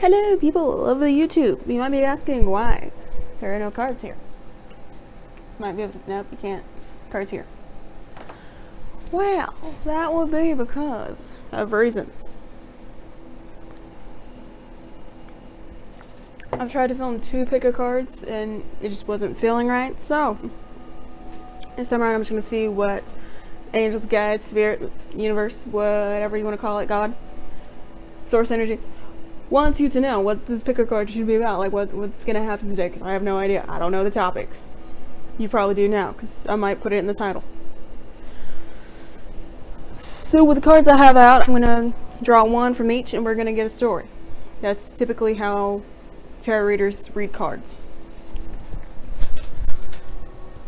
Hello, people of the YouTube. You might be asking why there are no cards here. Might be able to. Nope, you can't. Cards here. Well, that would be because of reasons. I've tried to film 2 pick-a cards and it just wasn't feeling right. So this time around, I'm just going to see what angels, guides, spirit, universe, whatever you want to call it, God, source energy, wants you to know what this pick a card should be about, like what's gonna happen today, because I have no idea. I don't know the topic. You probably do now, because I might put it in the title. So with the cards I have out, I'm gonna draw one from each and we're gonna get a story. That's typically how tarot readers read cards.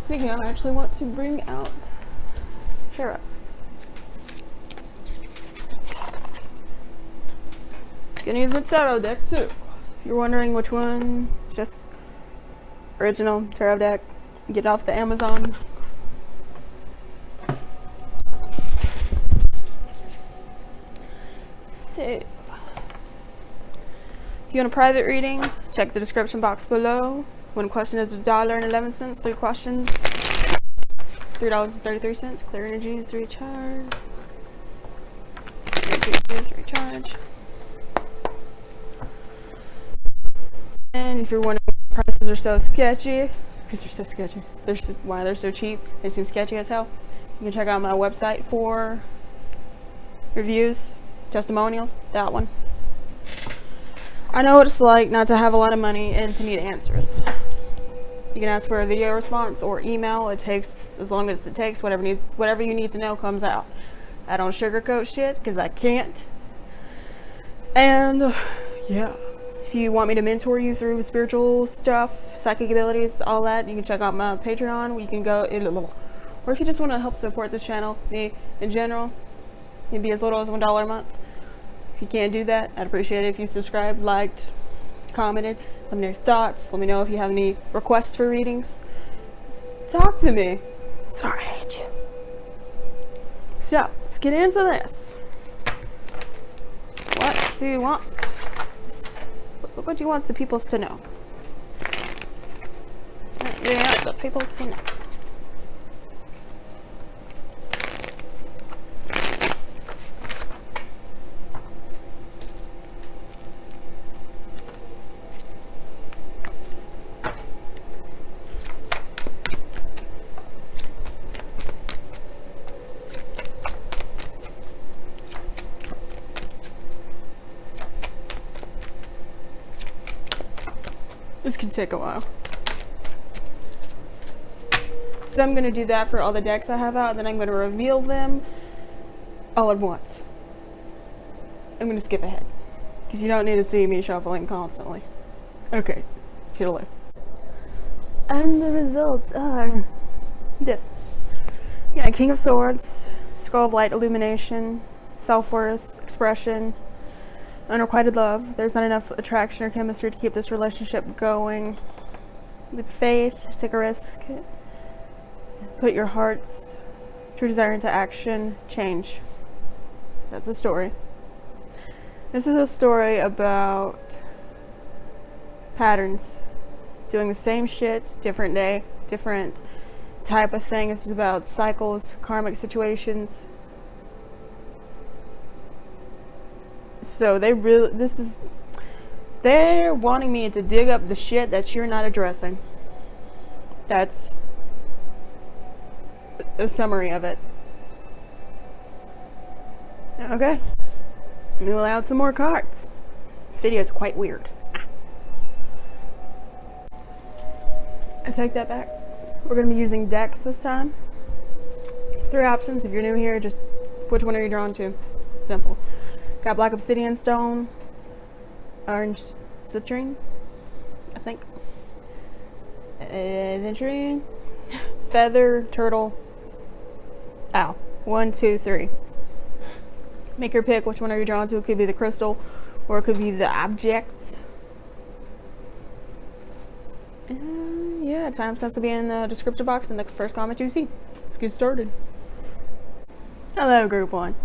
Speaking of, I actually want to bring out tarot. Gonna use my tarot deck too. If you're wondering which one, it's just original tarot deck. Get it off the Amazon. So, if you want a private reading, check the description box below. One question is $1.11. 3 questions, $3.33. Clear energies, recharge. Recharge. And if you're wondering why prices are so sketchy, because they're so sketchy, why they're so cheap, they seem sketchy as hell, you can check out my website for reviews, testimonials, that one. I know what it's like not to have a lot of money and to need answers. You can ask for a video response or email. It takes as long as it takes. Whatever you need to know comes out. I don't sugarcoat shit because I can't. And yeah. If you want me to mentor you through spiritual stuff, psychic abilities, all that, you can check out my Patreon. You can go, or if you just want to help support this channel, me in general, it'd be as little as $1 a month. If you can't do that, I'd appreciate it if you subscribed, liked, commented, let me know your thoughts. Let me know if you have any requests for readings. Just talk to me. Sorry, I hate you. So let's get into this. What do you want? What do you want the peoples to know? What do you want the people to know? This could take a while. So I'm going to do that for all the decks I have out, then I'm going to reveal them all at once. I'm going to skip ahead, because you don't need to see me shuffling constantly. Okay, let's hit a look. And the results are this. Yeah, King of Swords, Skull of Light, Illumination, Self-Worth, Expression, Unrequited Love. There's not enough attraction or chemistry to keep this relationship going. Leap of faith, take a risk, put your heart's true desire into action, change. That's the story. This is a story about patterns, doing the same shit, different day, different type of thing. This is about cycles, karmic situations. So they're wanting me to dig up the shit that you're not addressing. That's a summary of it. Okay. Let me lay out some more cards. This video is quite weird. I take that back. We're going to be using decks this time. 3 options. If you're new here, just which one are you drawn to? Simple. Got black obsidian stone, orange citrine, I think, aventurine, feather, turtle. Ow. 1, 2, 3. Make your pick. Which one are you drawn to? It could be the crystal, or it could be the objects. Yeah, timestamps will be in the description box in the first comment you see. Let's get started. Hello, group 1.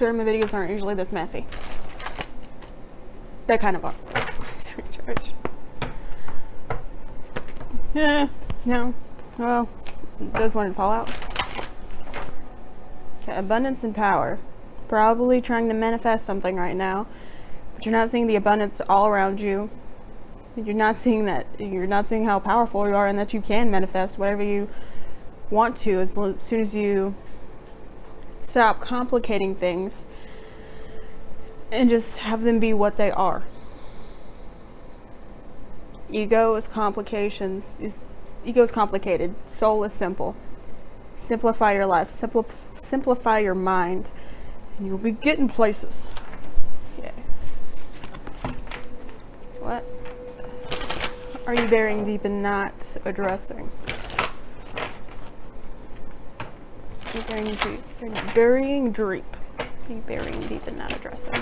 swear my videos aren't usually this messy. They kind of are. Recharge. Yeah, no. Well, those wouldn't fall out. Okay, abundance and power. Probably trying to manifest something right now, but you're not seeing the abundance all around you. You're not seeing that. You're not seeing how powerful you are and that you can manifest whatever you want to as soon as you stop complicating things and just have them be what they are. Ego is complications. Ego is complicated. Soul is simple. Simplify your life. Simplify your mind, and you'll be getting places. Okay. What are you burying deep and not addressing? You're burying deep. You're burying deep. You're burying deep and not addressing.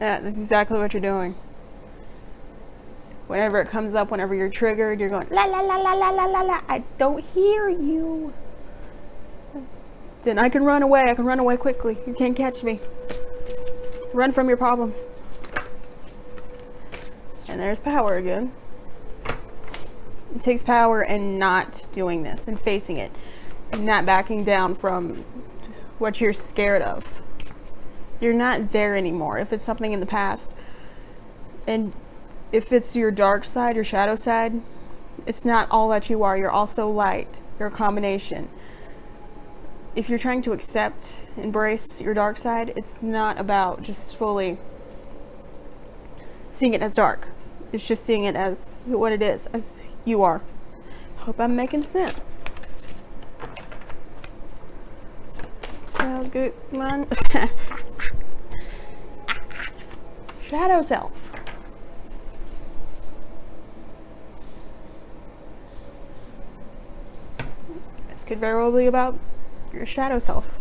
Yeah, that's exactly what you're doing. Whenever it comes up, whenever you're triggered, you're going la la la la la la la la. I don't hear you. Then I can run away. I can run away quickly. You can't catch me. Run from your problems. And there's power again. It takes power in not doing this and facing it, and not backing down from what you're scared of. You're not there anymore. If it's something in the past, and if it's your dark side, your shadow side, it's not all that you are. You're also light. You're a combination. If you're trying to accept, embrace your dark side, it's not about just fully seeing it as dark. It's just seeing it as what it is, as you are. Hope I'm making sense. So good, man. Shadow self. This could very well be about your shadow self.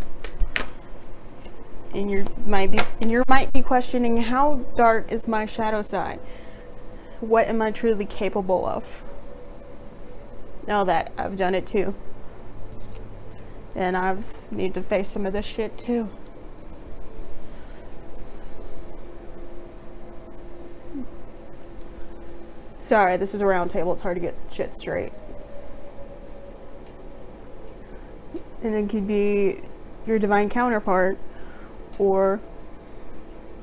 And you might be questioning, how dark is my shadow side? What am I truly capable of? Know that I've done it too. And I've need to face some of this shit too. Sorry, this is a round table. It's hard to get shit straight. And it could be your divine counterpart or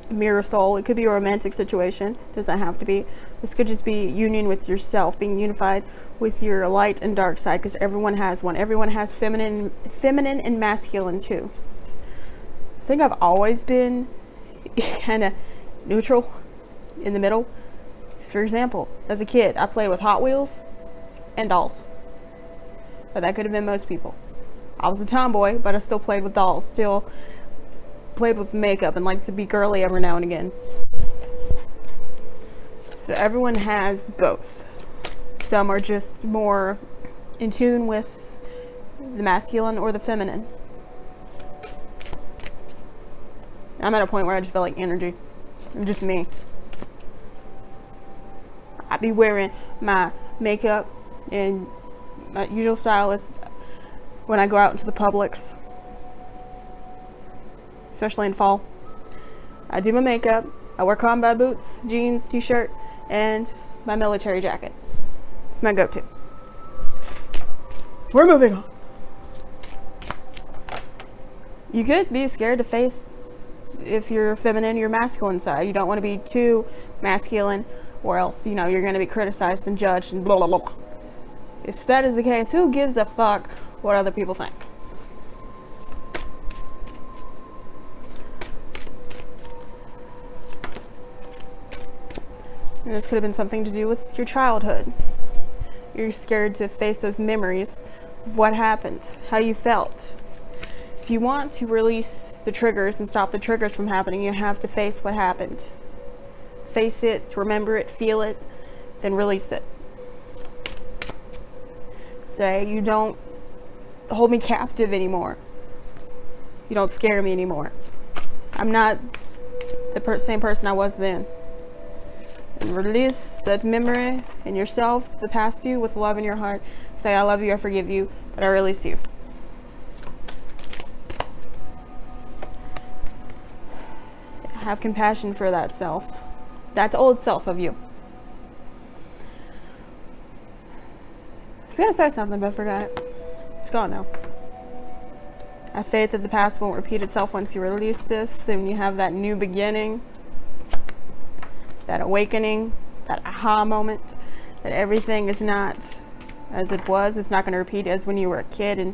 a mirror soul. It could be a romantic situation. Doesn't have to be. This could just be union with yourself, being unified with your light and dark side, because everyone has one. Everyone has feminine and masculine too. I think I've always been kind of neutral in the middle. For example, as a kid, I played with Hot Wheels and dolls. But that could have been most people. I was a tomboy, but I still played with dolls. Still played with makeup and liked to be girly every now and again. So everyone has both. Some are just more in tune with the masculine or the feminine. I'm at a point where I just feel like energy. I'm just me. I'd be wearing my makeup and my usual style is when I go out into the Publix, especially in fall. I do my makeup, I wear combat boots, jeans, t-shirt, and my military jacket. It's my go-to. We're moving on. You could be scared to face, if you're feminine, your masculine side. You don't want to be too masculine, or else, you know, you're going to be criticized and judged and blah, blah, blah. If that is the case, who gives a fuck what other people think? And this could have been something to do with your childhood. You're scared to face those memories of what happened, how you felt. If you want to release the triggers and stop the triggers from happening, you have to face what happened. Face it, remember it, feel it, then release it. Say, you don't hold me captive anymore. You don't scare me anymore. I'm not the same person I was then. And release that memory in yourself, the past you, with love in your heart. Say, I love you, I forgive you, but I release you. Have compassion for that self. That old self of you. I was gonna say something, but I forgot. It's gone now. I have faith that the past won't repeat itself once you release this, and you have that new beginning, that awakening, that aha moment, that everything is not as it was. It's not going to repeat as when you were a kid, and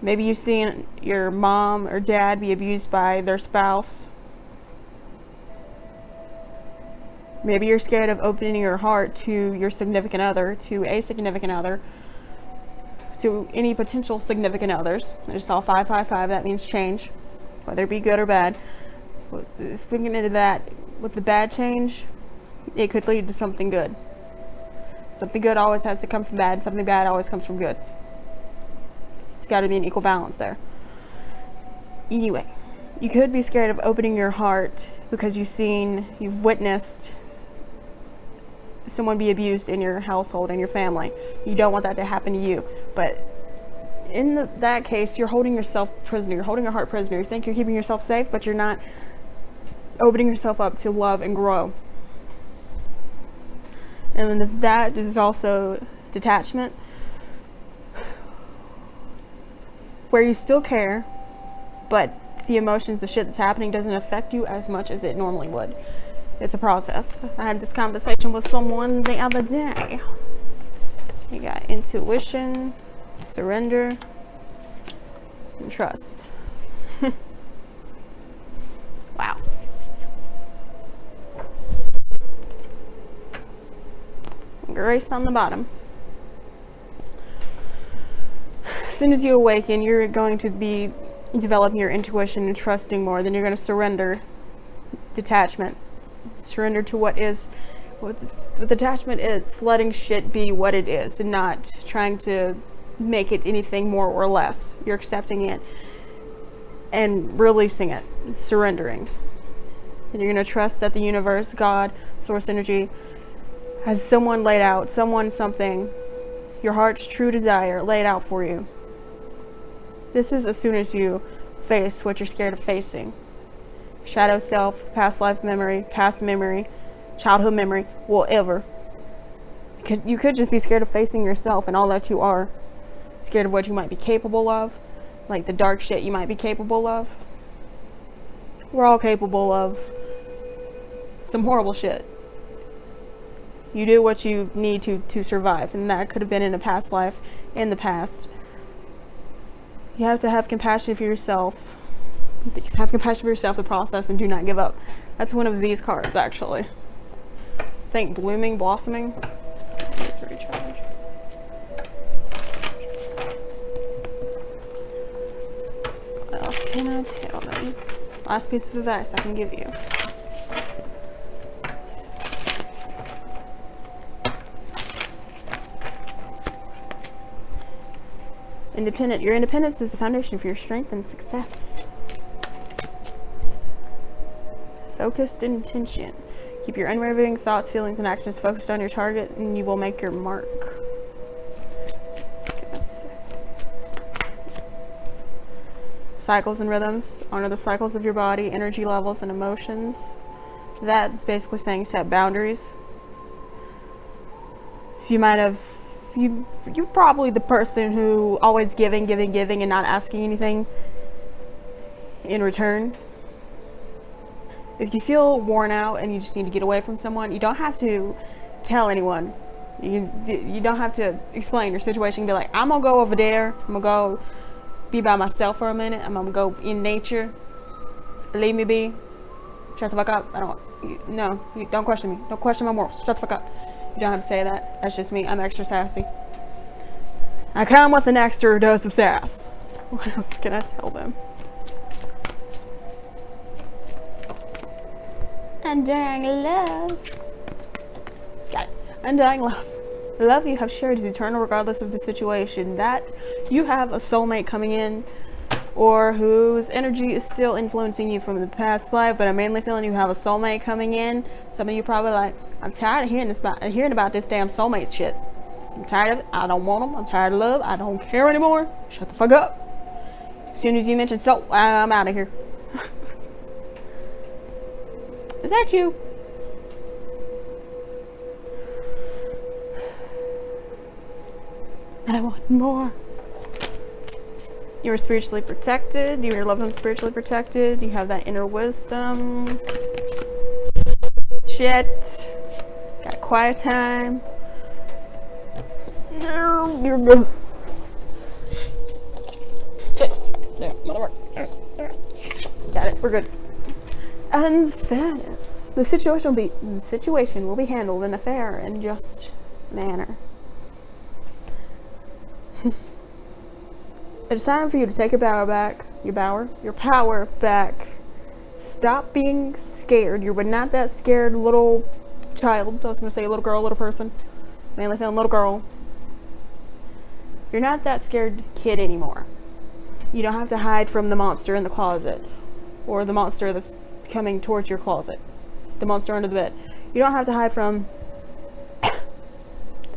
maybe you've seen your mom or dad be abused by their spouse. Maybe you're scared of opening your heart to your significant other, to a significant other, to any potential significant others. I just saw 555, that means change, whether it be good or bad. Speaking into that, with the bad change, it could lead to something good. Something good always has to come from bad, something bad always comes from good. It's got to be an equal balance there. Anyway, you could be scared of opening your heart because you've witnessed someone be abused in your household, in your family. You don't want that to happen to you. But in that case, you're holding yourself prisoner. You're holding your heart prisoner. You think you're keeping yourself safe, but you're not opening yourself up to love and grow. And that is also detachment, where you still care, but the emotions, the shit that's happening doesn't affect you as much as it normally would. It's a process. I had this conversation with someone the other day. You got intuition, surrender, and trust. Wow. Grace on the bottom. As soon as you awaken, you're going to be developing your intuition and trusting more. Then you're going to surrender, detachment. Surrender to what is. With detachment, it's letting shit be what it is and not trying to make it anything more or less. You're accepting it and releasing it, surrendering. And you're going to trust that the universe, God, source energy, has someone laid out, something, your heart's true desire laid out for you. This is as soon as you face what you're scared of facing. Shadow self, past life memory, past memory, childhood memory, whatever. You could just be scared of facing yourself and all that you are. Scared of what you might be capable of, like the dark shit you might be capable of. We're all capable of some horrible shit. You do what you need to survive, and that could have been in a past life, in the past. You have to have compassion for yourself. Have compassion for yourself, the process, and do not give up. That's one of these cards, actually. Think blooming, blossoming. Let's recharge. What else can I tell them? Last piece of advice I can give you. Independent. Your independence is the foundation for your strength and success. Focused intention. Keep your unwavering thoughts, feelings, and actions focused on your target, and you will make your mark. Cycles and rhythms. Honor the cycles of your body, energy levels, and emotions. That's basically saying set boundaries. So you might have, you're probably the person who always giving, and not asking anything in return. If you feel worn out and you just need to get away from someone, you don't have to tell anyone. You don't have to explain your situation and be like, I'm gonna go over there, I'm gonna go be by myself for a minute, I'm gonna go in nature, leave me be, shut the fuck up. Don't question me, don't question my morals, shut the fuck up. You don't have to say that. That's just me. I'm extra sassy. I come with an extra dose of sass. What else can I tell them? Undying love. Got it. Undying love. The love you have shared is eternal regardless of the situation. That you have a soulmate coming in or whose energy is still influencing you from the past life, but I'm mainly feeling you have a soulmate coming in. Some of you probably like, I'm tired of hearing about this damn soulmate shit. I'm tired of it. I don't want them. I'm tired of love. I don't care anymore. Shut the fuck up. As soon as you mention so, I'm out of here. Is that you? I want more. You're spiritually protected. You and your loved ones spiritually protected. You have that inner wisdom. Shit. Got quiet time. You're good. Shit. There, motherfucker. Got it. We're good. Unfairness. The situation will be handled in a fair and just manner. It's time for you to take your power back. Your power back. Stop being scared. You were not that scared little child. I was gonna say little girl, little person. Mainly feeling little girl. You're not that scared kid anymore. You don't have to hide from the monster in the closet, or the monster that's coming towards your closet, the monster under the bed. You don't have to hide from.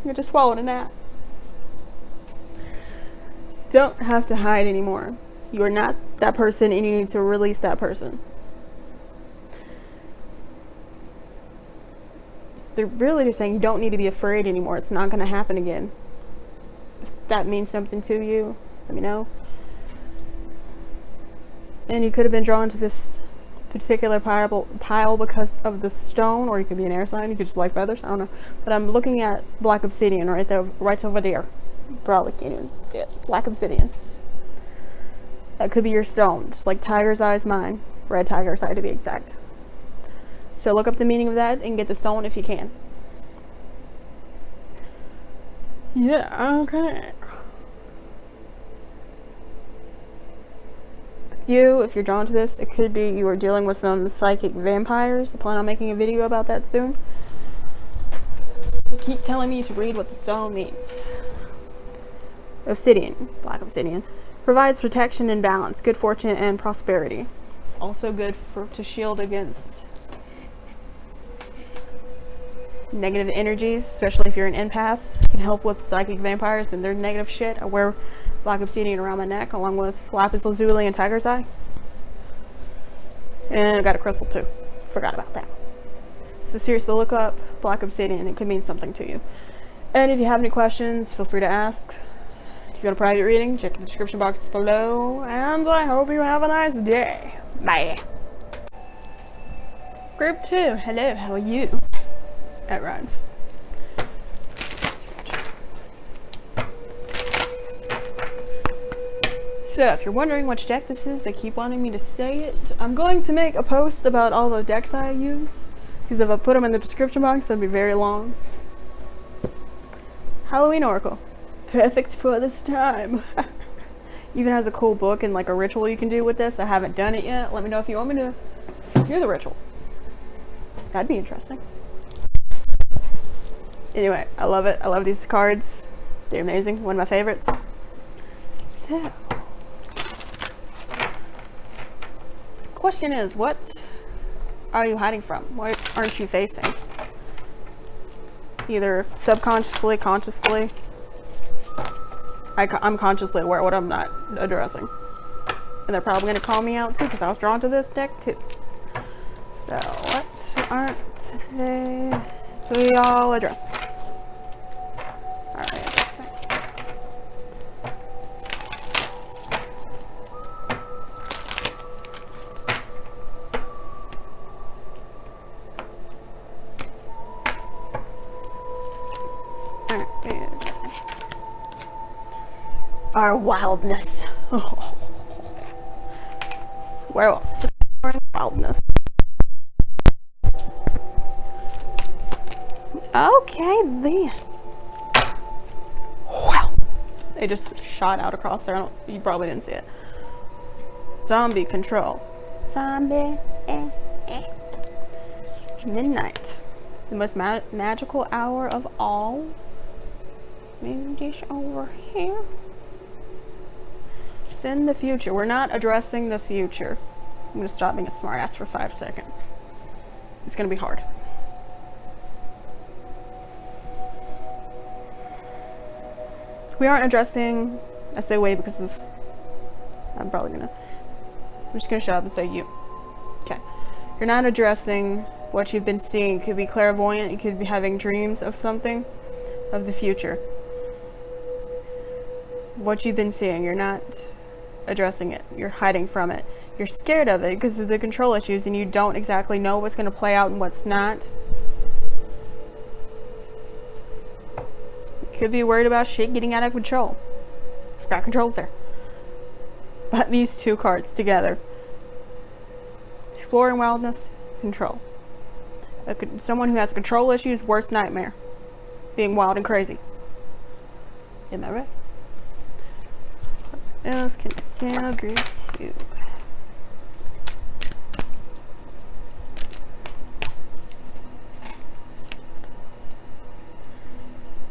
You just swallowed a gnat. Don't have to hide anymore. You are not that person, and you need to release that person. They're really just saying you don't need to be afraid anymore. It's not going to happen again. If that means something to you, let me know. And you could have been drawn to this particular pile because of the stone, or you could be an air sign. You could just like feathers. I don't know. But I'm looking at black obsidian right there, right over there. Probably can't even see it. Black obsidian. That could be your stone, just like tiger's eye is mine. Red tiger's eye to be exact. So look up the meaning of that and get the stone if you can. Yeah, okay. If you're drawn to this, it could be you are dealing with some psychic vampires. I plan on making a video about that soon. They keep telling me to read what the stone means. Obsidian, black obsidian, provides protection and balance, good fortune and prosperity. It's also good to shield against negative energies, especially if you're an empath. It can help with psychic vampires and their negative shit. I wear black obsidian around my neck along with lapis lazuli and tiger's eye. And I got a crystal too. Forgot about that. So seriously, look up black obsidian. It could mean something to you. And if you have any questions, feel free to ask. If you want a private reading, check the description box below. And I hope you have a nice day. Bye. Group 2. Hello, how are you? That rhymes. So, if you're wondering which deck this is, they keep wanting me to say it. I'm going to make a post about all the decks I use, because if I put them in the description box, it'll be very long. Halloween Oracle. Perfect for this time. Even has a cool book and like a ritual you can do with this. I haven't done it yet. Let me know if you want me to do the ritual. That'd be interesting. Anyway, I love it. I love these cards. They're amazing. One of my favorites. So, question is, what are you hiding from? What aren't you facing? Either subconsciously, consciously. I'm consciously aware of what I'm not addressing. And they're probably going to call me out too, because I was drawn to this deck too. So, what aren't we all addressing? Alright, let's see. Our wildness. Werewolf. Wildness. Okay then. Wow. They just shot out across there. You probably didn't see it. Zombie control. Zombie. Midnight. The most magical hour of all. Maybe this over here. Then the future. We're not addressing the future. I'm going to stop being a smartass for 5 seconds. It's going to be hard. We aren't addressing, I say we because this, I'm just gonna shut up and say you. Okay. You're not addressing what you've been seeing. It could be clairvoyant, you could be having dreams of something, of the future. What you've been seeing, you're not addressing it. You're hiding from it. You're scared of it because of the control issues and you don't exactly know what's gonna play out and what's not. Could be worried about shit getting out of control. Forgot control's there. But these two cards together. Exploring wildness, control. Someone who has control issues, worst nightmare. Being wild and crazy. Am I right? What else can it sound great to?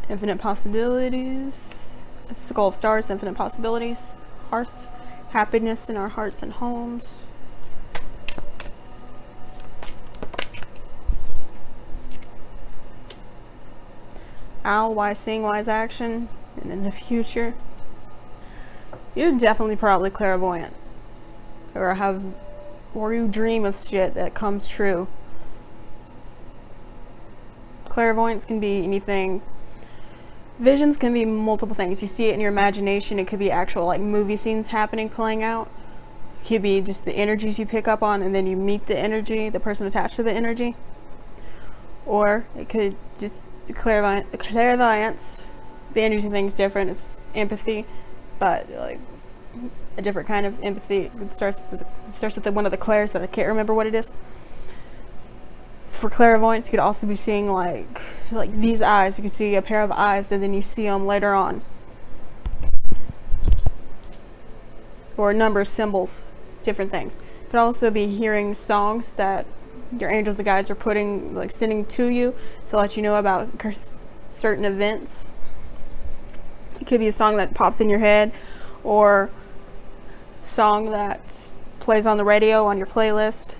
Infinite possibilities. A skull of stars, infinite possibilities. Hearth, happiness in our hearts and homes. Owl, wise seeing, wise action. And in the future. You're definitely probably clairvoyant. Or you dream of shit that comes true. Clairvoyance can be anything. Visions can be multiple things. You see it in your imagination. It could be actual like movie scenes happening, playing out. It could be just the energies you pick up on and then you meet the energy, the person attached to the energy. Or it could just clairvoyance. The energy thing's different. It's empathy, but like a different kind of empathy. It starts with one of the clairs, but I can't remember what it is. For clairvoyance, you could also be seeing like these eyes. You could see a pair of eyes and then you see them later on. Or numbers, symbols, different things. You could also be hearing songs that your angels and guides are sending to you to let you know about certain events. It could be a song that pops in your head or a song that plays on the radio on your playlist.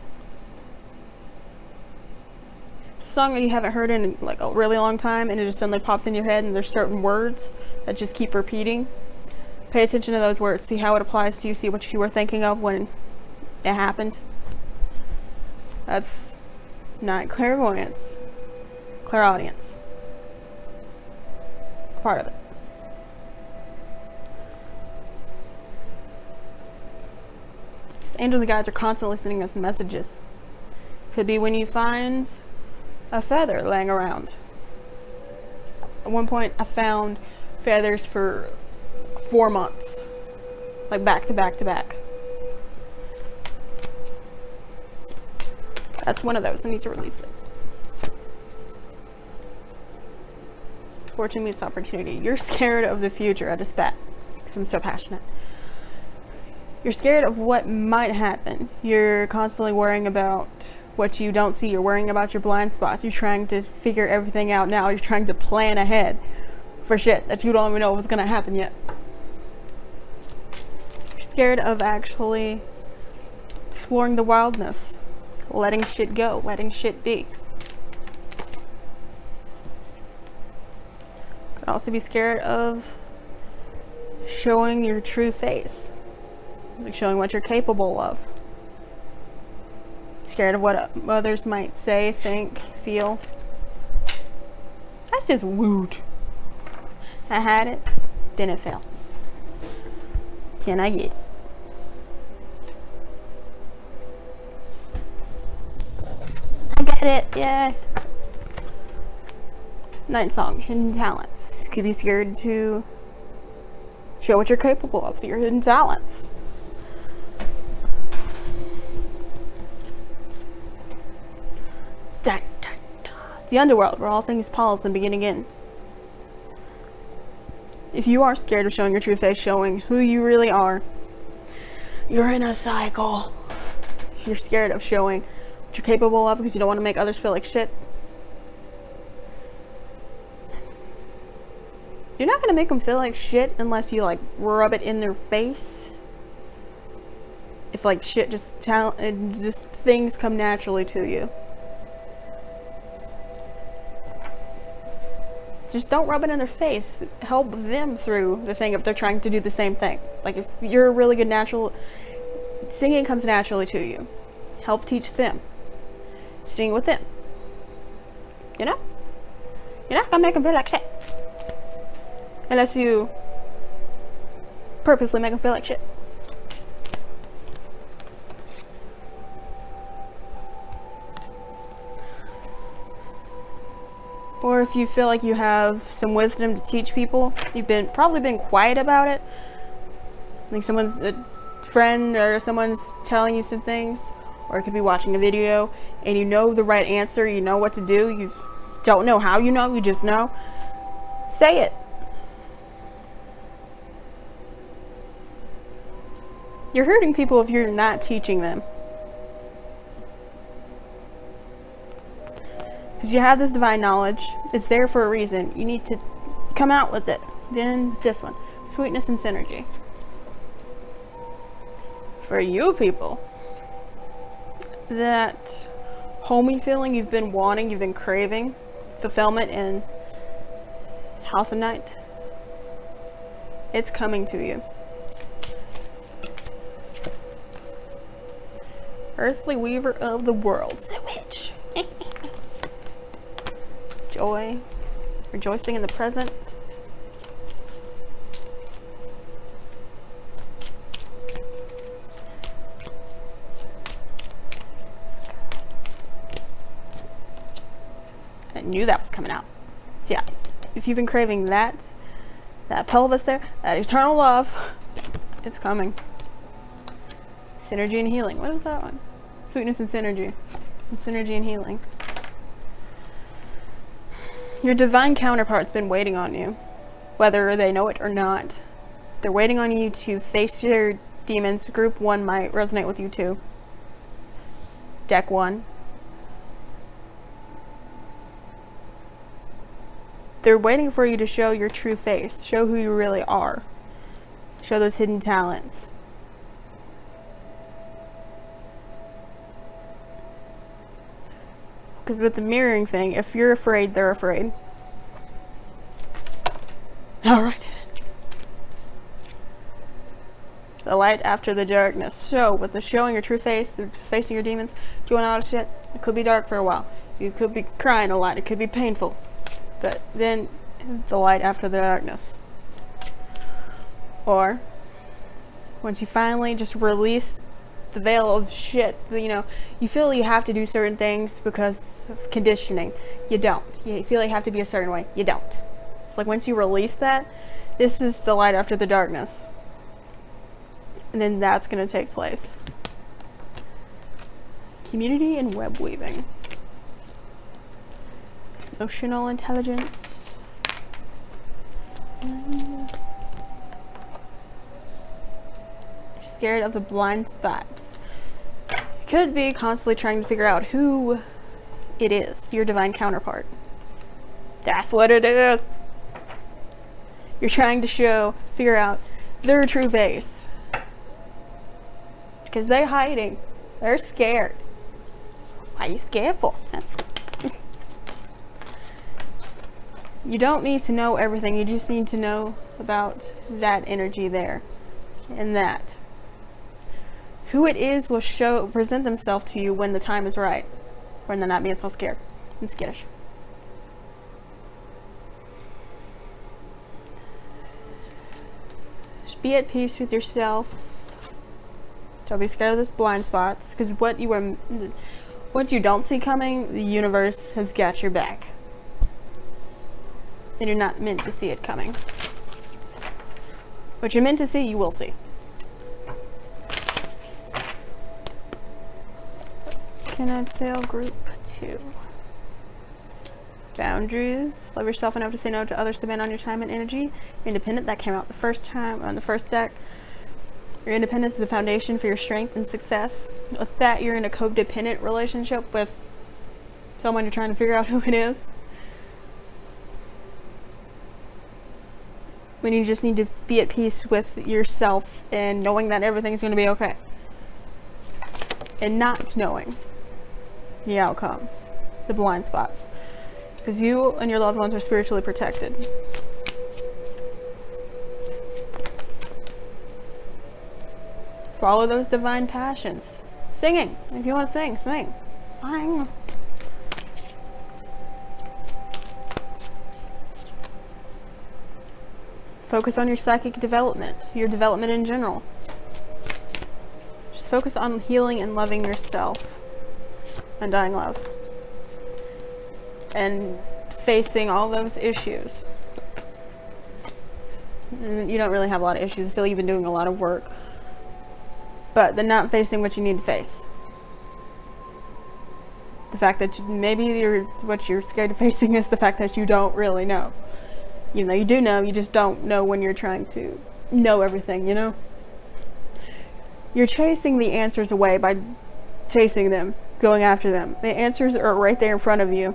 Song that you haven't heard in like a really long time and it just suddenly pops in your head and there's certain words that just keep repeating. Pay attention to those words, see how it applies to you, see what you were thinking of when it happened. That's not clairvoyance, clairaudience. Part of it. These angels and guides are constantly sending us messages. Could be when you find a feather laying around. At one point I found feathers for 4 months, like back to back to back. That's one of those. I need to release it. Fortune meets opportunity. You're scared of the future. I just bet because I'm so passionate. You're scared of what might happen. You're constantly worrying about what you don't see. You're worrying about your blind spots. You're trying to figure everything out now. You're trying to plan ahead for shit that you don't even know what's gonna happen yet. You're scared of actually exploring the wildness, letting shit go, letting shit be. Could also be scared of showing your true face, like showing what you're capable of. Scared of what others might say, think, feel. That's just wooed. I had it, didn't fail. Can I get it? I got it, yeah. Night song, hidden talents. Could be scared to show what you're capable of, your hidden talents. Dun, dun, dun. The underworld, where all things pause and begin again. If you are scared of showing your true face, showing who you really are, you're in a cycle. If you're scared of showing what you're capable of because you don't want to make others feel like shit, you're not going to make them feel like shit unless you like rub it in their face if like shit just things come naturally to you. Just don't rub it in their face. Help them through the thing if they're trying to do the same thing. Like if you're a really good natural, singing comes naturally to you. Help teach them. Sing with them. You know? You're not gonna make them feel like shit. Unless you purposely make them feel like shit. Or if you feel like you have some wisdom to teach people, you've probably been quiet about it. Like someone's a friend or someone's telling you some things, or it could be watching a video and you know the right answer, you know what to do, you don't know how you know, you just know. Say it. You're hurting people if you're not teaching them. Because you have this divine knowledge, it's there for a reason. You need to come out with it. Then this one, sweetness and synergy. For you people, that homey feeling you've been wanting, you've been craving, fulfillment in House of Night, it's coming to you. Earthly weaver of the world, the witch. Joy, rejoicing in the present. I knew that was coming out. So yeah, if you've been craving that pelvis there, that eternal love, it's coming. Synergy and healing. What is that one? Sweetness and synergy. And synergy and healing. Your divine counterpart's been waiting on you, whether they know it or not. They're waiting on you to face your demons. Group 1 might resonate with you too. Deck 1. They're waiting for you to show your true face, show who you really are, show those hidden talents. Because with the mirroring thing, if you're afraid, they're afraid. Alright. The light after the darkness. So, with the showing your true face, the facing your demons, doing all that shit, it could be dark for a while. You could be crying a lot. It could be painful. But then, the light after the darkness. Or, once you finally just release the veil of shit, you know, you feel you have to do certain things because of conditioning. You don't. You feel like you have to be a certain way. You don't. It's like once you release that, this is the light after the darkness. And then that's going to take place. Community and web weaving. Emotional intelligence. You're scared of the blind spots. You could be constantly trying to figure out who it is, your divine counterpart. That's what it is. You're trying to figure out their true face. Because they're hiding. They're scared. Why are you scared for? You don't need to know everything. You just need to know about that energy there. And that. Who it is will present themselves to you when the time is right. When they're not being so scared and skittish. Just be at peace with yourself. Don't be scared of those blind spots. Because what you don't see coming, the universe has got your back. And you're not meant to see it coming. What you're meant to see, you will see. Cannot sail group 2. Boundaries. Love yourself enough to say no to others' demand on your time and energy. You're independent. That came out the first time on the first deck. Your independence is the foundation for your strength and success. With that, you're in a codependent relationship with someone you're trying to figure out who it is. When you just need to be at peace with yourself and knowing that everything's going to be okay. and not knowing the outcome, the blind spots, because you and your loved ones are spiritually protected. Follow those divine passions. Singing. If you want to sing, sing. Sing. Focus on your psychic development, your development in general. Just focus on healing and loving yourself. Undying love. And facing all those issues. You don't really have a lot of issues. I feel like you've been doing a lot of work. But the not facing what you need to face. The fact that maybe what you're scared of facing is the fact that you don't really know. Even though you do know, you just don't know when you're trying to know everything, you know? You're chasing the answers away by chasing them, going after them. The answers are right there in front of you.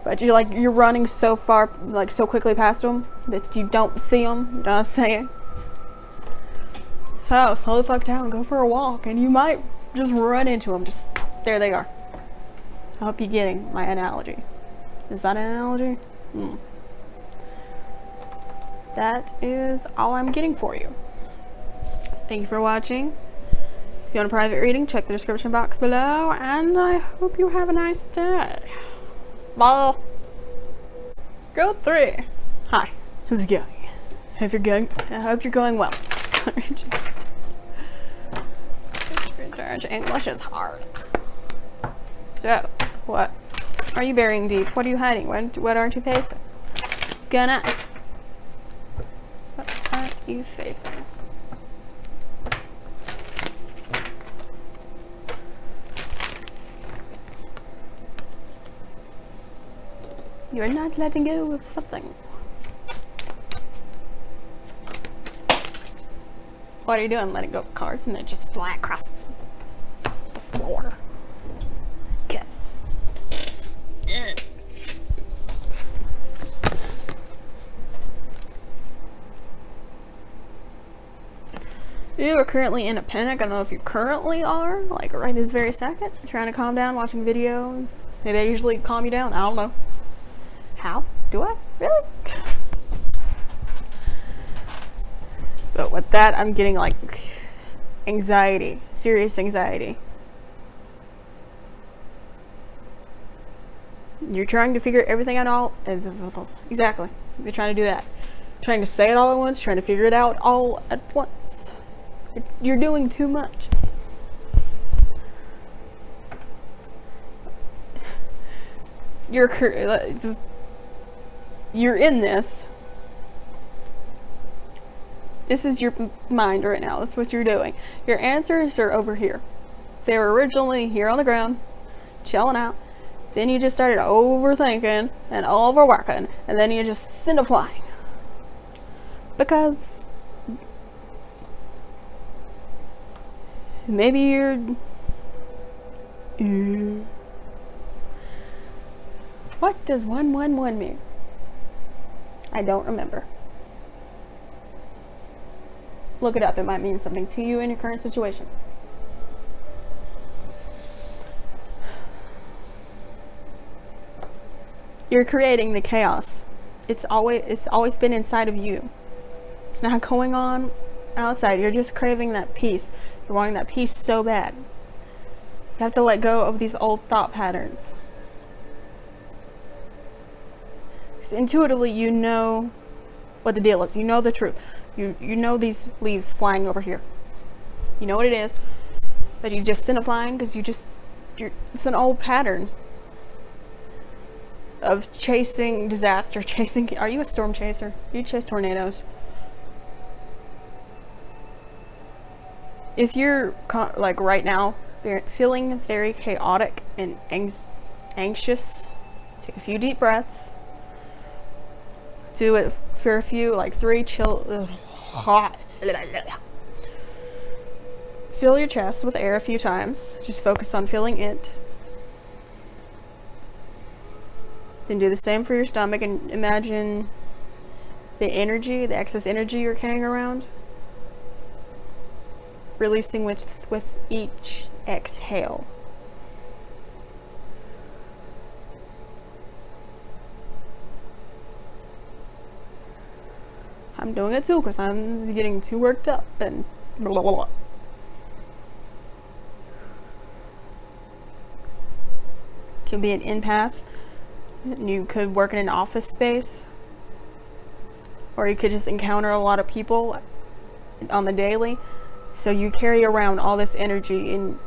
But you're running so far, like so quickly past them that you don't see them, you know what I'm saying? So, slow the fuck down, go for a walk, and you might just run into them. Just, there they are. I hope you're getting my analogy. Is that an analogy? That is all I'm getting for you. Thank you for watching. If you want a private reading, check the description box below, and I hope you have a nice day. Bye. Girl 3. Hi, how's it going? I hope you're going well. English is hard. So, what are you burying deep? What are you hiding? What aren't you facing? What aren't you facing? You're not letting go of something. What are you doing? Letting go of cards and they just fly across the floor. Okay. You are currently in a panic. I don't know if you currently are, like right this very second, trying to calm down, watching videos. Maybe I usually calm you down. I don't know. How? Do I? Really? But with that, I'm getting like anxiety, serious anxiety. You're trying to figure everything out all. Exactly. You're trying to do that. Trying to say it all at once, trying to figure it out all at once. You're doing too much. You're in this. This is your mind right now. That's what you're doing. Your answers are over here. They were originally here on the ground, chilling out. Then you just started overthinking and overworking, and then you just send a flying. Because maybe you're... What does 111 mean? I don't remember. Look it up. It might mean something to you in your current situation. You're creating the chaos. It's always been inside of you. It's not going on outside. You're just craving that peace. You're wanting that peace so bad. You have to let go of these old thought patterns. Because intuitively you know what the deal is. You know the truth. You know these leaves flying over here. You know what it is. But you just send it flying because it's an old pattern of chasing disaster, are you a storm chaser? Do you chase tornadoes? If you're like right now feeling very chaotic and anxious, take a few deep breaths. Do it for a few, like 3 chill. Fill your chest with air a few times. Just focus on filling it. Then do the same for your stomach and imagine the energy, the excess energy you're carrying around, releasing with each exhale. I'm doing it too because I'm getting too worked up and blah, blah, blah. Can be an empath. You could work in an office space, or you could just encounter a lot of people on the daily. So you carry around all this energy and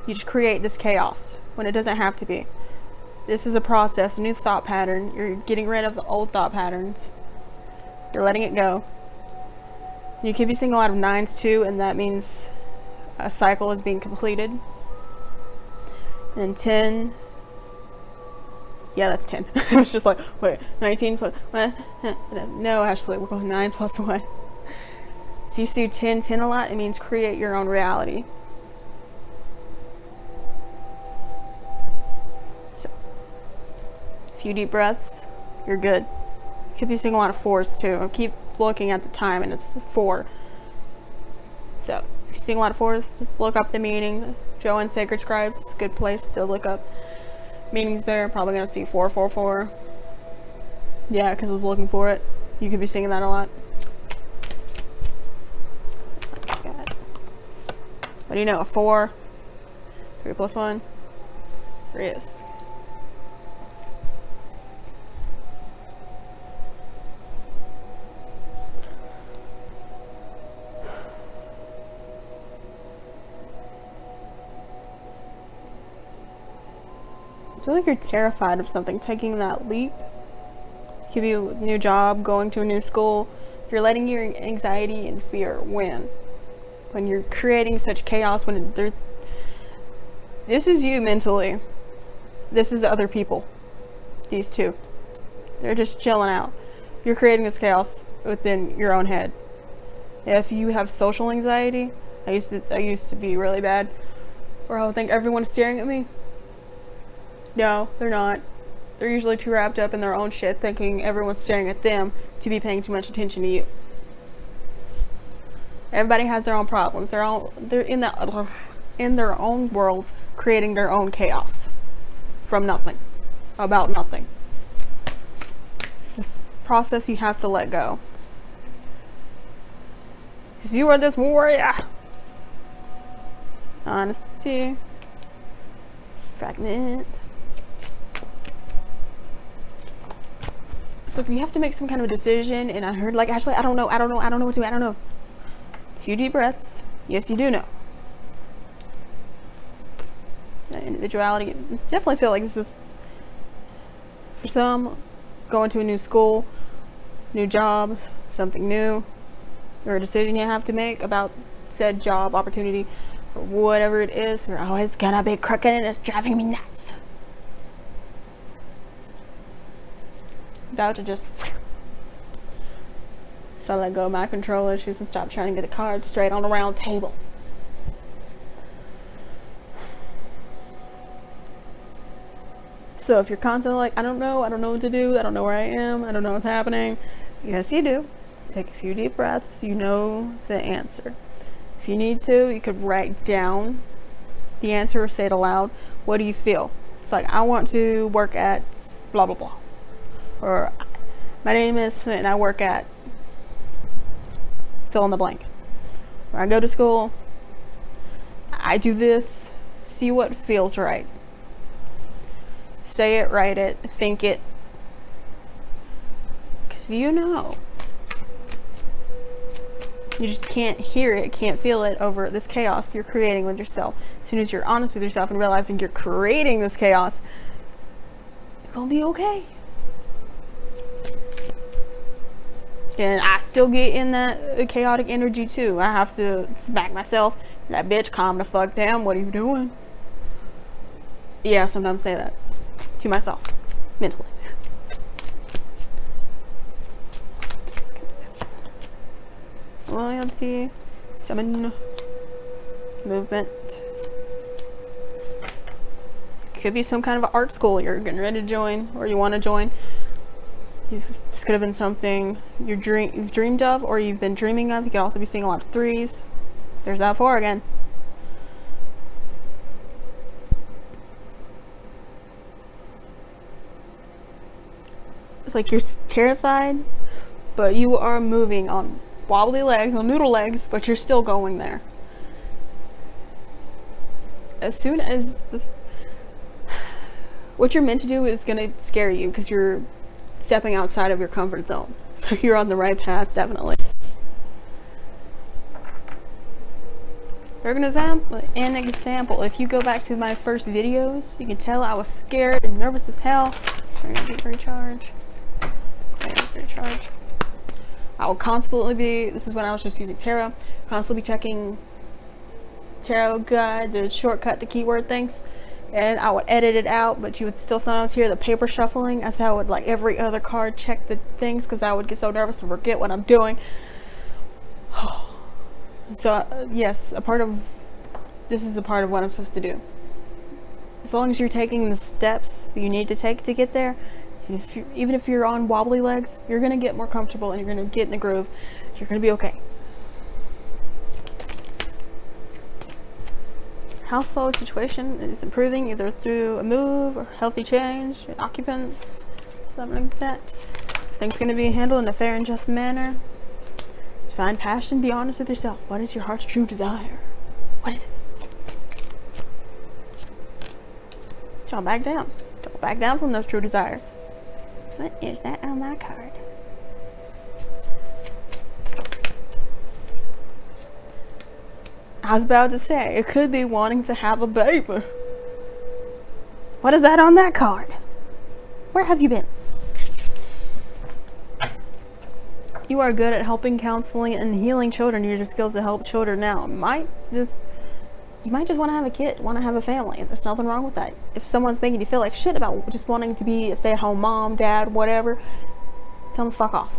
you just create this chaos when it doesn't have to be. This is a process, a new thought pattern. You're getting rid of the old thought patterns. You're letting it go. You could be seeing a lot of 9s too, and that means a cycle is being completed. And 10, yeah, that's 10. I was just like, wait, 19 plus, what? No, actually, we're going 9 plus 1. If you see 10 a lot, it means create your own reality. So, a few deep breaths, you're good. You could be seeing a lot of 4s too. I keep looking at the time and it's 4. So, if you're seeing a lot of 4s, just look up the meaning. Joe and Sacred Scribes, it's a good place to look up meanings there. Probably gonna see 444. Yeah, because I was looking for it. You could be seeing that a lot. What do you know? A 4, 3 plus 1, risk. I feel like you're terrified of something, taking that leap. It could be a new job, going to a new school. You're letting your anxiety and fear win. When you're creating such chaos, this is you mentally. This is other people. These two. They're just chilling out. You're creating this chaos within your own head. If you have social anxiety, I used to be really bad, where I would think everyone's staring at me. No, they're not. They're usually too wrapped up in their own shit, thinking everyone's staring at them to be paying too much attention to you. Everybody has their own problems. They're in their own worlds, creating their own chaos from nothing, about nothing. It's a process you have to let go. Because you are this warrior. Honesty. Fragment. So if you have to make some kind of a decision, and I heard, like, actually, I don't know what to do, I don't know. A few deep breaths. Yes, you do know. Individuality. I definitely feel like this is, for some, going to a new school, new job, something new, or a decision you have to make about said job opportunity, or whatever it is. You're always gonna be crooked and it's driving me nuts. About to just, so I let go of my control issues and stop trying to get the cards straight on the round table. So if you're constantly like, I don't know what to do, I don't know where I am, I don't know what's happening. Yes, you do. Take a few deep breaths, you know the answer. If you need to, you could write down the answer or say it aloud. What do you feel? It's like, I want to work at blah, blah, blah. Or, my name is, and I work at fill in the blank. Or I go to school, I do this, see what feels right. Say it, write it, think it. Because you know. You just can't hear it, can't feel it over this chaos you're creating with yourself. As soon as you're honest with yourself and realizing you're creating this chaos, you're gonna be okay. And I still get in that chaotic energy too. I have to smack myself. That bitch, calm the fuck down. What are you doing? Yeah, sometimes I say that to myself, mentally. Loyalty, summon, movement. Could be some kind of an art school you're getting ready to join, or you want to join. This could have been something you've dreamed of, or you've been dreaming of. You could also be seeing a lot of 3s. There's that 4 again. It's like you're terrified, but you are moving on wobbly legs, on noodle legs, but you're still going there. As soon as this, what you're meant to do is going to scare you because you're stepping outside of your comfort zone. So you're on the right path, definitely. For an example, if you go back to my first videos, you can tell I was scared and nervous as hell. Recharge. I will constantly be, this is when I was just using tarot, constantly be checking tarot guide, the shortcut, the keyword things, and I would edit it out, but you would still sometimes hear the paper shuffling as I would, like every other card, check the things because I would get so nervous and forget what I'm doing. So yes, this is a part of what I'm supposed to do. As long as you're taking the steps you need to take to get there, even if you're on wobbly legs, you're gonna get more comfortable and you're gonna get in the groove. You're gonna be okay. Household situation is improving either through a move or healthy change, occupants, something like that. Things gonna be handled in a fair and just manner. Find passion, be honest with yourself. What is your heart's true desire? What is it? Don't back down. Don't back down from those true desires. What is that on my card? I was about to say, it could be wanting to have a baby. What is that on that card? Where have you been? You are good at helping, counseling, and healing children. Use your skills to help children now. You might just want to have a kid, want to have a family. There's nothing wrong with that. If someone's making you feel like shit about just wanting to be a stay-at-home mom, dad, whatever, tell them to fuck off.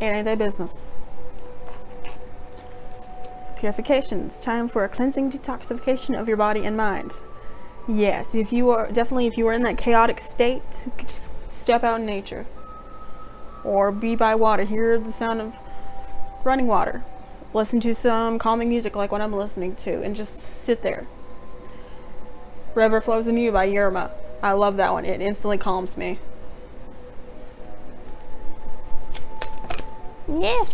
It ain't their business. Purification. It's time for a cleansing detoxification of your body and mind. Yes, if you are in that chaotic state, just step out in nature. Or be by water, hear the sound of running water. Listen to some calming music like what I'm listening to and just sit there. River Flows in You by Yerma. I love that one. It instantly calms me. Yeah.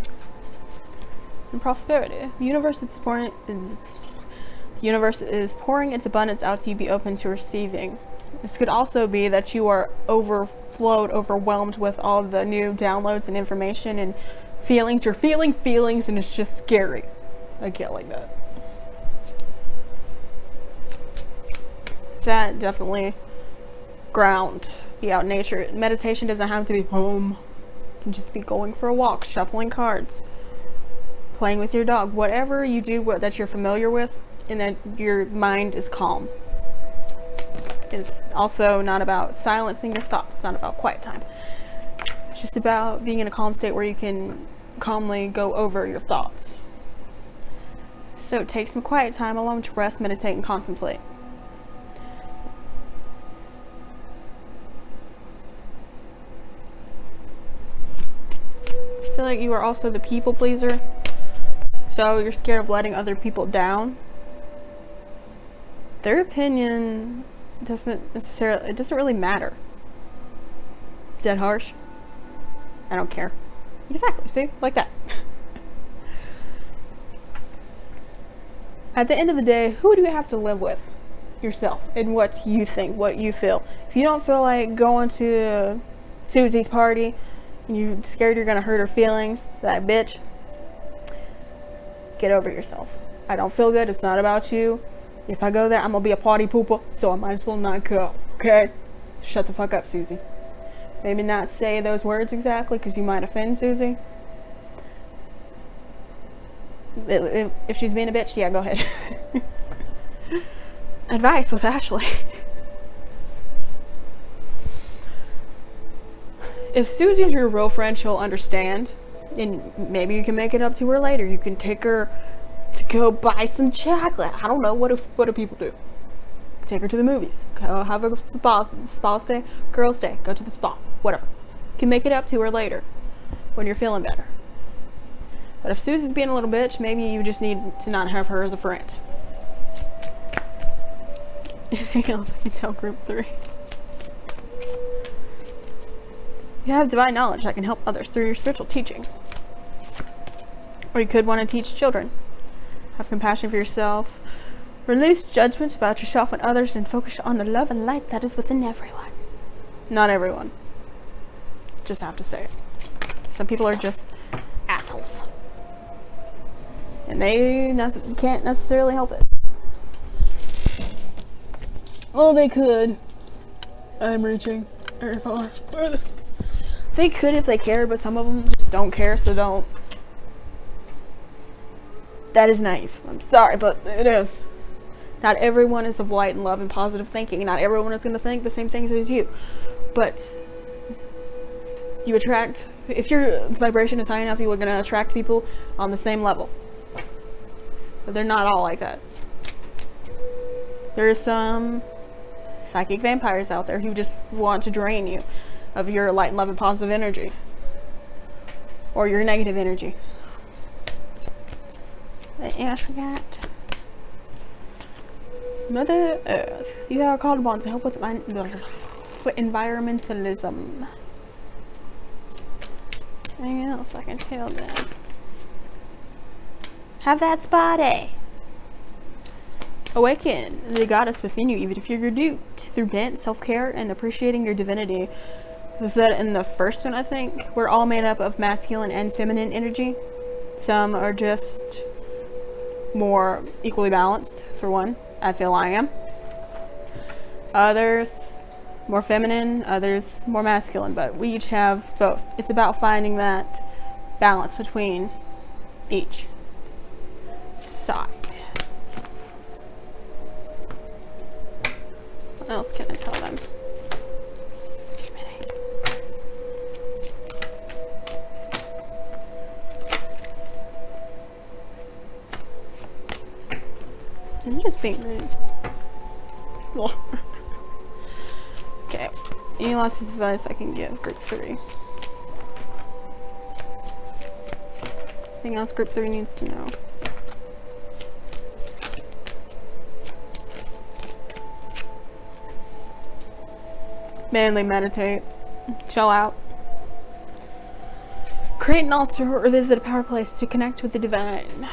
And prosperity. The universe is pouring its abundance out to you. Be open to receiving. This could also be that you are overwhelmed with all the new downloads and information and feelings. You're feeling feelings and it's just scary. I get like that. That definitely ground. Be out in nature. Meditation doesn't have to be home. You can just be going for a walk, shuffling cards, playing with your dog. Whatever you do that you're familiar with and that your mind is calm. It's also not about silencing your thoughts. It's not about quiet time. It's just about being in a calm state where you can calmly go over your thoughts. So take some quiet time alone to rest, meditate, and contemplate. I feel like you are also the people pleaser. So you're scared of letting other people down. Their opinion doesn't really matter. Is that harsh? I don't care. Exactly, see? Like that. At the end of the day, who do you have to live with? Yourself. And what you think, what you feel. If you don't feel like going to Susie's party and you're scared you're gonna hurt her feelings, that bitch, get over yourself. I don't feel good, it's not about you. If I go there, I'm gonna be a party pooper, so I might as well not go, okay? Shut the fuck up, Susie. Maybe not say those words exactly, because you might offend Susie. If she's being a bitch, yeah, go ahead. Advice with Ashley. If Susie's your real friend, she'll understand. And maybe you can make it up to her later. You can take her to go buy some chocolate. I don't know, what do people do? Take her to the movies. Go have a spa stay, girls stay, go to the spa, whatever. You can make it up to her later when you're feeling better. But if Susie's being a little bitch, maybe you just need to not have her as a friend. Anything else I can tell group 3? You have divine knowledge that can help others through your spiritual teaching. Or you could want to teach children. Have compassion for yourself. Release judgments about yourself and others and focus on the love and light that is within everyone. Not everyone. Just have to say it. Some people are just assholes. And they can't necessarily help it. Well, they could. I'm reaching very far. They could if they cared, but some of them just don't care, so don't. That is naive. I'm sorry, but it is. Not everyone is of light and love and positive thinking. Not everyone is going to think the same things as you. But you attract, if your vibration is high enough, you are going to attract people on the same level. But they're not all like that. There is some psychic vampires out there who just want to drain you of your light and love and positive energy. Or your negative energy. Yeah, I forgot. Mother Earth, you are called upon to help with environmentalism. Anything else I can tell them? Have that spotty. Awaken the goddess within you, even if you're duped, through dance, self-care, and appreciating your divinity. This is said in the first one, I think. We're all made up of masculine and feminine energy. Some are just more equally balanced, for one. I feel I am. Others more feminine, others more masculine, but we each have both. It's about finding that balance between each side. What else can I tell them? Too many. I'm just being rude. Okay. Any last piece of advice I can give group 3? Anything else group 3 needs to know? Mainly meditate. Chill out. Create an altar or visit a power place to connect with the divine.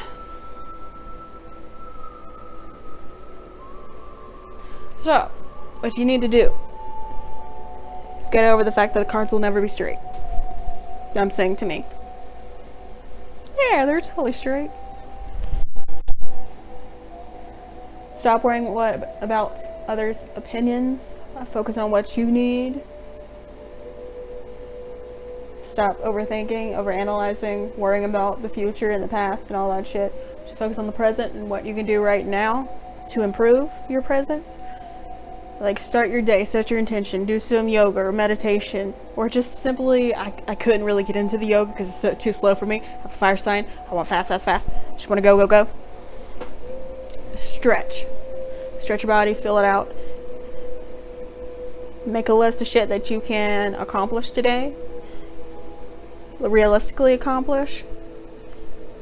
So, what you need to do is get over the fact that the cards will never be straight. I'm saying to me. Yeah, they're totally straight. Stop worrying about others' opinions. Focus on what you need. Stop overthinking, overanalyzing, worrying about the future and the past and all that shit. Just focus on the present and what you can do right now to improve your present. Like, start your day, set your intention, do some yoga or meditation, or just simply, I couldn't really get into the yoga because it's too slow for me. I have a fire sign. I want fast. Just want to go. Stretch. Stretch your body, fill it out. Make a list of shit that you can accomplish today. Realistically accomplish.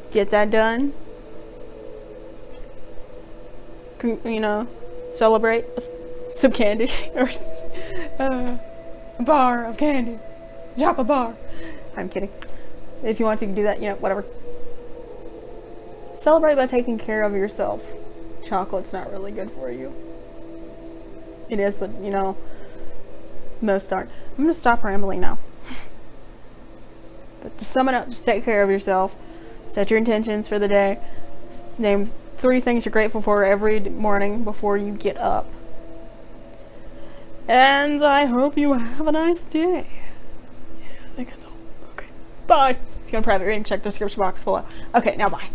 Get that done. You know, celebrate. Some candy or a bar of candy, chocolate bar. I'm kidding. If you want to do that, you know, whatever. Celebrate by taking care of yourself. Chocolate's not really good for you. It is, but you know, most aren't. I'm gonna stop rambling now. But to sum it up, just take care of yourself. Set your intentions for the day. Name 3 things you're grateful for every morning before you get up. And I hope you have a nice day. Yeah, I think that's all. Okay. Bye. If you want private reading, check the description box below. Okay, now bye.